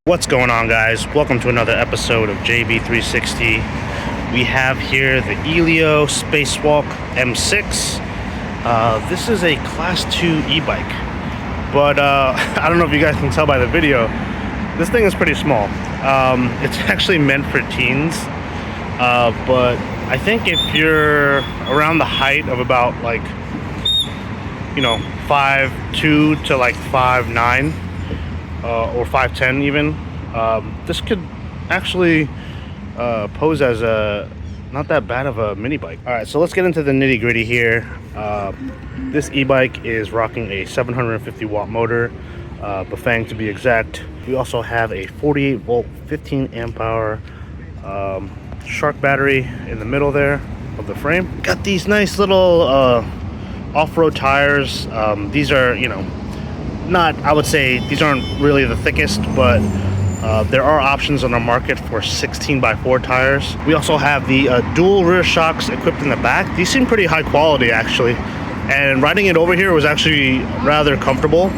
What's going on, guys? Welcome to another episode of JB360. We have here the EILLEO Spacewalk M6. This is a class 2 e-bike, but I don't know if you guys can tell by the video, this thing is pretty small. It's actually meant for teens, but I think if you're around the height of about, like, you know, 5'2" to like 5'9", or 5'10" even, this could actually pose as a not that bad of a mini bike. All right, so let's get into the nitty gritty here. This e-bike is rocking a 750 watt motor, Bafang to be exact. We also have a 48 volt 15 amp hour Shark battery in the middle there of the frame. Got these nice little off-road tires. These are, you know, not, I would say these aren't really the thickest, but there are options on the market for 16x4 tires. We also have the dual rear shocks equipped in the back. These seem pretty high quality, actually, and riding it over here was actually rather comfortable,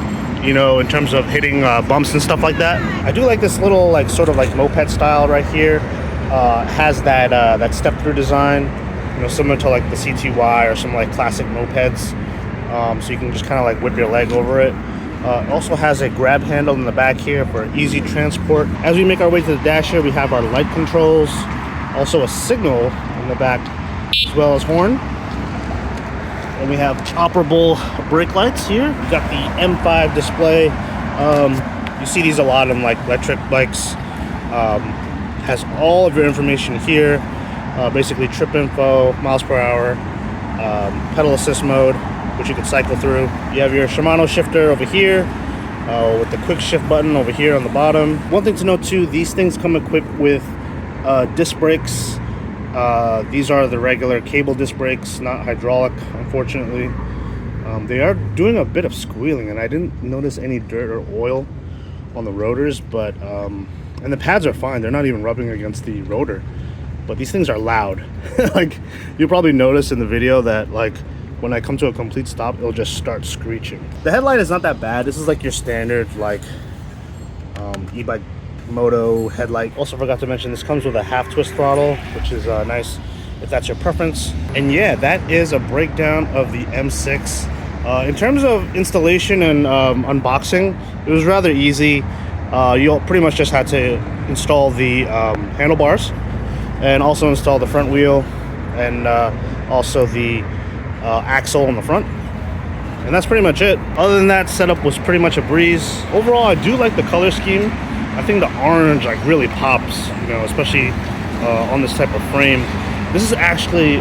you know, in terms of hitting bumps and stuff like that. I do like this little, like, sort of like moped style right here. Has that that step through design, you know, similar to like the CTY or some like classic mopeds. So you can just kind of like whip your leg over it. It also has a grab handle in the back here for easy transport. As we make our way to the dash here, we have our light controls, also a signal in the back, as well as horn. And we have operable brake lights here. We've got the M5 display. You see these a lot on like electric bikes. Has all of your information here. Basically trip info, miles per hour, pedal assist mode, which you can cycle through. You have your Shimano shifter over here, with the quick shift button over here on the bottom. One thing to note too, these things come equipped with disc brakes. These are the regular cable disc brakes, not hydraulic, unfortunately. They are doing a bit of squealing, and I didn't notice any dirt or oil on the rotors, but and the pads are fine. They're not even rubbing against the rotor, but these things are loud. Like, you'll probably notice in the video that, like, when I come to a complete stop, it'll just start screeching. The headlight is not that bad. This is like your standard, like, e-bike moto headlight. Also forgot to mention, this comes with a half twist throttle, which is nice if that's your preference. And yeah, that is a breakdown of the M6. In terms of installation and unboxing, it was rather easy. You'll pretty much just had to install the handlebars, and also install the front wheel, and also the axle on the front, and that's pretty much it. Other than that, setup was pretty much a breeze. Overall, I do like the color scheme. I think the orange like really pops, you know, especially on this type of frame. This is actually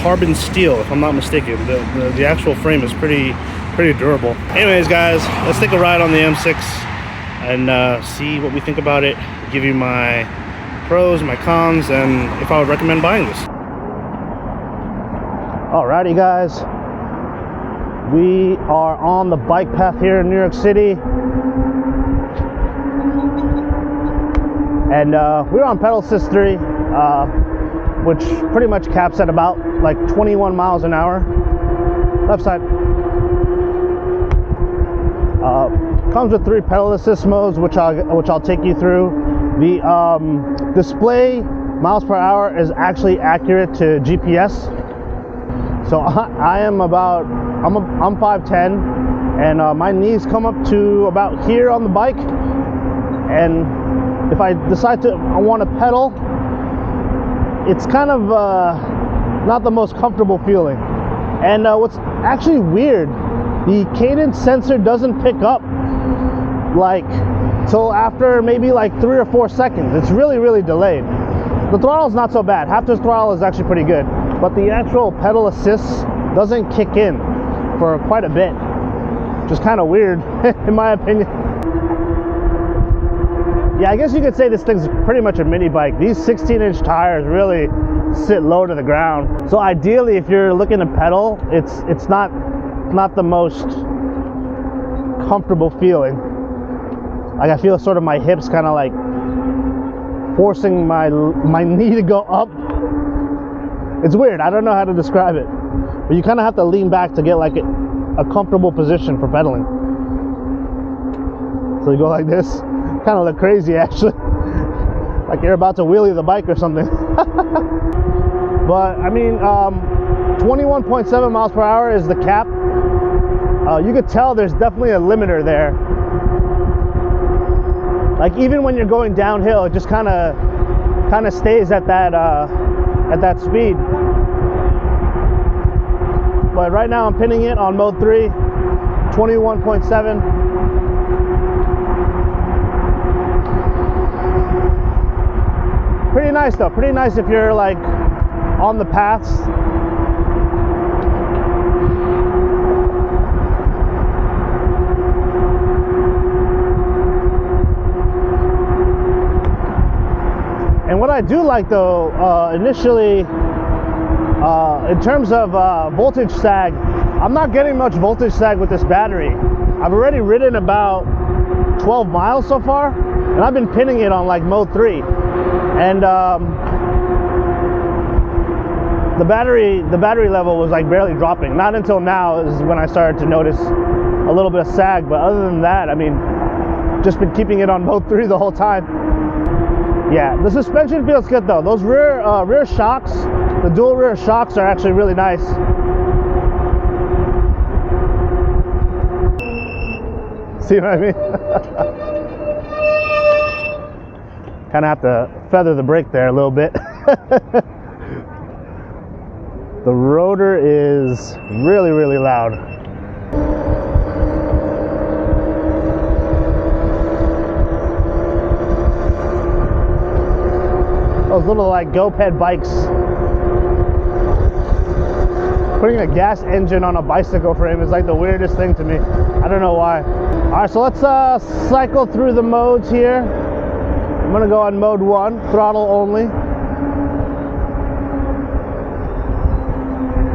carbon steel, if I'm not mistaken. The actual frame is pretty durable. Anyways, guys, let's take a ride on the M6 and see what we think about it. Give you my pros, my cons, and if I would recommend buying this. Alrighty, guys, we are on the bike path here in New York City, and we're on pedal assist 3, which pretty much caps at about like 21 miles an hour. Left side. Comes with 3 pedal assist modes, which I'll take you through. The display miles per hour is actually accurate to GPS. So I'm 5'10", and my knees come up to about here on the bike. And if I decide I want to pedal, it's kind of not the most comfortable feeling. And what's actually weird, the cadence sensor doesn't pick up like till after maybe like 3 or 4 seconds. It's really delayed. The throttle's not so bad. Half twist throttle is actually pretty good, but the actual pedal assist doesn't kick in for quite a bit. Just kind of weird, in my opinion. Yeah, I guess you could say this thing's pretty much a mini bike. These 16-inch tires really sit low to the ground. So ideally, if you're looking to pedal, it's not the most comfortable feeling. Like, I feel sort of my hips kind of like forcing my knee to go up. It's weird. I don't know how to describe it, but you kind of have to lean back to get like a comfortable position for pedaling. So you go like this, kind of look crazy actually. Like you're about to wheelie the bike or something. But I mean, 21.7 miles per hour is the cap. You could tell there's definitely a limiter there. Like even when you're going downhill, it just kind of stays at that speed. But right now I'm pinning it on mode 3, 21.7. Pretty nice though, pretty nice if you're like on the paths. And what I do like though, initially, in terms of voltage sag, I'm not getting much voltage sag with this battery. I've already ridden about 12 miles so far, and I've been pinning it on like mode 3. And the battery level was like barely dropping. Not until now is when I started to notice a little bit of sag, but other than that, I mean, just been keeping it on mode 3 the whole time. Yeah, the suspension feels good though. Those rear shocks, the dual rear shocks are actually really nice. See what I mean? Kind of have to feather the brake there a little bit. The rotor is really, really loud. Those little like GoPro bikes. Putting a gas engine on a bicycle frame is like the weirdest thing to me. I don't know why. All right, so let's cycle through the modes here. I'm gonna go on mode 1, throttle only.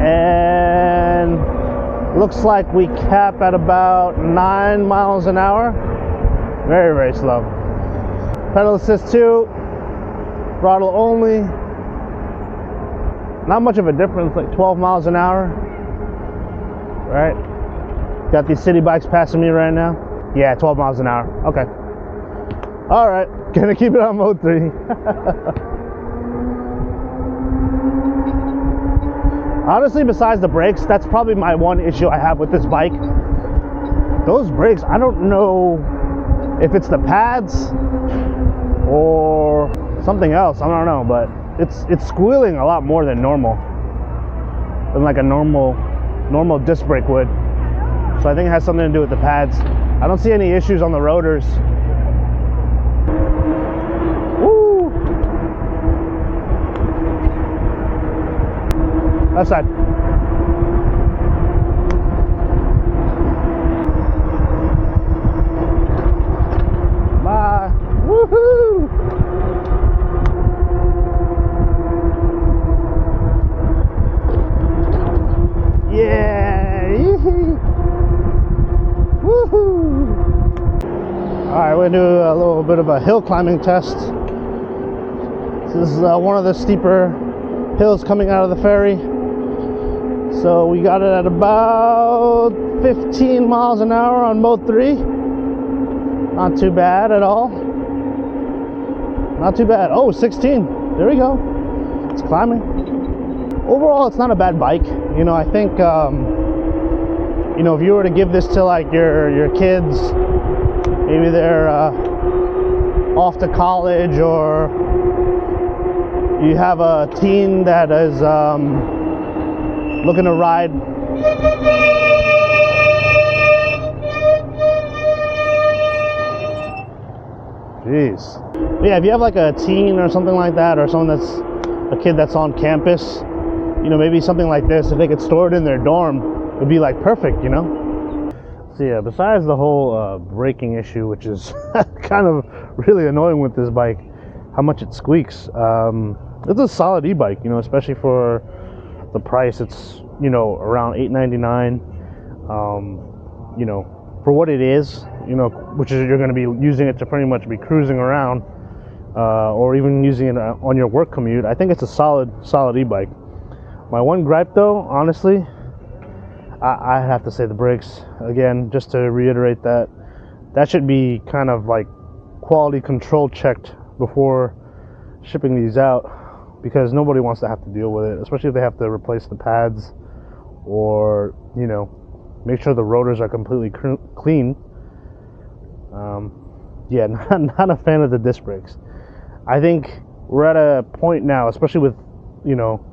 And looks like we cap at about 9 miles an hour. Very, very slow. Pedal assist 2. Throttle only. Not much of a difference, like 12 miles an hour. Right? Got these city bikes passing me right now. Yeah, 12 miles an hour. Okay. All right, gonna keep it on mode 3. Honestly, besides the brakes, that's probably my one issue I have with this bike. Those brakes, I don't know if it's the pads or something else, I don't know, but it's squealing a lot more than normal, than like a normal disc brake would. So I think it has something to do with the pads. I don't see any issues on the rotors. Woo! Left side. Bye. Woohoo! Yeah! Woohoo! Alright, we're gonna do a little bit of a hill climbing test. This is one of the steeper hills coming out of the ferry. So we got it at about 15 miles an hour on mode 3. Not too bad at all. Not too bad. Oh, 16. There we go. It's climbing. Overall, it's not a bad bike. You know, I think, you know, if you were to give this to like your kids, maybe they're off to college, or you have a teen that is looking to ride. Jeez. Yeah, if you have like a teen or something like that, or someone that's a kid that's on campus, you know, maybe something like this, if they could store it in their dorm, would be like perfect, you know? So yeah, besides the whole braking issue, which is kind of really annoying with this bike, how much it squeaks. It's a solid e-bike, you know, especially for the price. It's, you know, around $899. You know, for what it is, you know, which is you're going to be using it to pretty much be cruising around, or even using it on your work commute. I think it's a solid e-bike. My one gripe though, honestly, I have to say the brakes again, just to reiterate that should be kind of like quality control checked before shipping these out, because nobody wants to have to deal with it, especially if they have to replace the pads or, you know, make sure the rotors are completely clean. Yeah, not a fan of the disc brakes. I think we're at a point now, especially with, you know,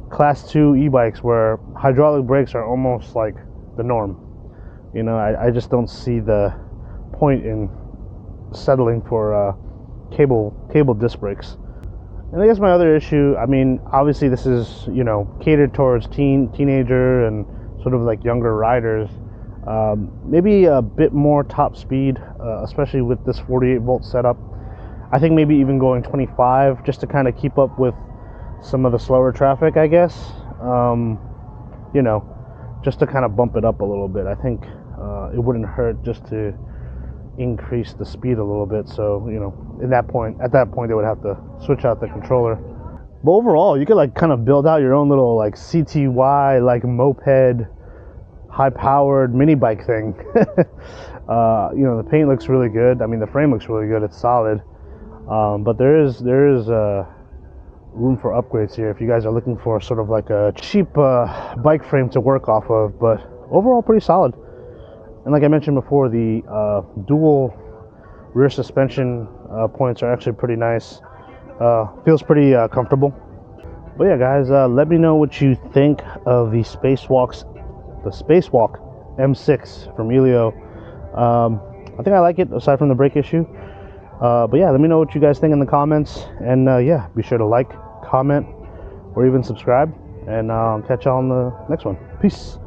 class 2 e-bikes, where hydraulic brakes are almost like the norm. You know, I just don't see the point in settling for cable disc brakes. And I guess my other issue, I mean, obviously this is, you know, catered towards teenager and sort of like younger riders. Maybe a bit more top speed, especially with this 48-volt setup. I think maybe even going 25 just to kind of keep up with some of the slower traffic, I guess. You know, just to kind of bump it up a little bit. I think it wouldn't hurt just to increase the speed a little bit. So, you know, at that point they would have to switch out the controller. But overall, you could like kind of build out your own little like CTY like moped high-powered mini bike thing. You know, the paint looks really good. I mean, the frame looks really good. It's solid. But there is room for upgrades here if you guys are looking for sort of like a cheap bike frame to work off of. But overall, pretty solid. And like I mentioned before, the dual rear suspension points are actually pretty nice. Feels pretty comfortable. But yeah, guys, let me know what you think of the Spacewalk M6 from EILLEO. I think I like it, aside from the brake issue. But yeah, let me know what you guys think in the comments. And yeah, be sure to like, comment, or even subscribe. And I'll catch y'all on the next one. Peace.